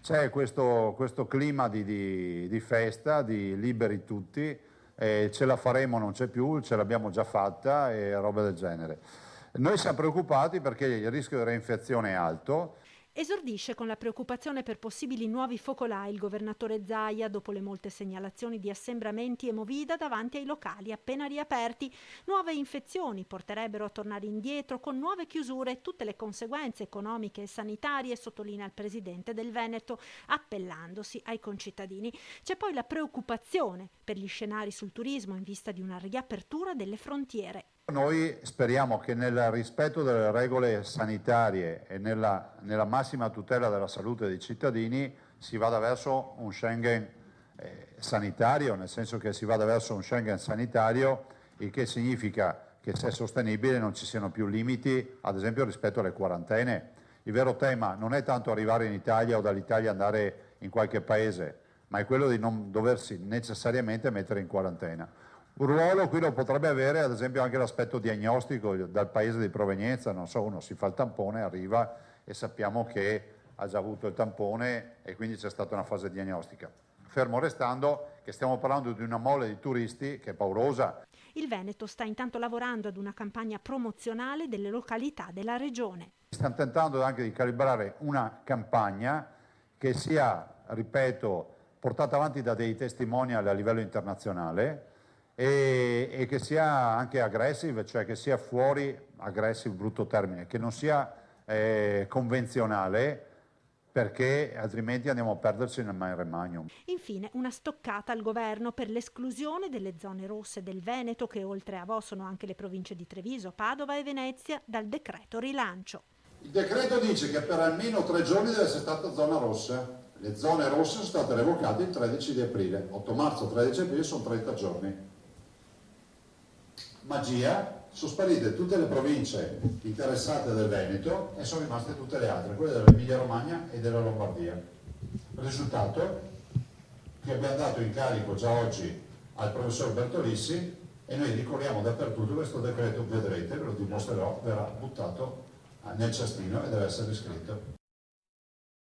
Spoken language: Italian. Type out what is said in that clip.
c'è questo clima di festa, di liberi tutti, ce la faremo, non c'è più, ce l'abbiamo già fatta e roba del genere. Noi siamo preoccupati perché il rischio di reinfezione è alto. Esordisce con la preoccupazione per possibili nuovi focolai il governatore Zaia dopo le molte segnalazioni di assembramenti e movida davanti ai locali appena riaperti. Nuove infezioni porterebbero a tornare indietro con nuove chiusure e tutte le conseguenze economiche e sanitarie, sottolinea il presidente del Veneto, appellandosi ai concittadini. C'è poi la preoccupazione per gli scenari sul turismo in vista di una riapertura delle frontiere. Noi speriamo che nel rispetto delle regole sanitarie e nella massima tutela della salute dei cittadini si vada verso un Schengen sanitario, nel senso che si vada verso un Schengen sanitario, il che significa che se è sostenibile non ci siano più limiti, ad esempio rispetto alle quarantene. Il vero tema non è tanto arrivare in Italia o dall'Italia andare in qualche paese, ma è quello di non doversi necessariamente mettere in quarantena. Un ruolo qui lo potrebbe avere ad esempio anche l'aspetto diagnostico dal paese di provenienza, non so, uno si fa il tampone, arriva e sappiamo che ha già avuto il tampone e quindi c'è stata una fase diagnostica. Fermo restando che stiamo parlando di una mole di turisti che è paurosa. Il Veneto sta intanto lavorando ad una campagna promozionale delle località della regione. Stiamo tentando anche di calibrare una campagna che sia, ripeto, portata avanti da dei testimonial a livello internazionale, e che sia anche aggressive, cioè che sia fuori, aggressive brutto termine, che non sia convenzionale, perché altrimenti andiamo a perderci nel mare magnum. Infine una stoccata al governo per l'esclusione delle zone rosse del Veneto, che oltre a Vo sono anche le province di Treviso, Padova e Venezia, dal decreto rilancio. Il decreto dice che per almeno 3 giorni deve essere stata zona rossa. Le zone rosse sono state revocate il 13 di aprile, 8 marzo, 13 aprile sono 30 giorni. Magia, sono sparite tutte le province interessate del Veneto e sono rimaste tutte le altre, quelle dell'Emilia Romagna e della Lombardia. Il risultato che abbiamo dato incarico già oggi al professor Bertolissi e noi ricorriamo dappertutto questo decreto, vedrete, ve lo dimostrerò, verrà buttato nel cestino e deve essere riscritto.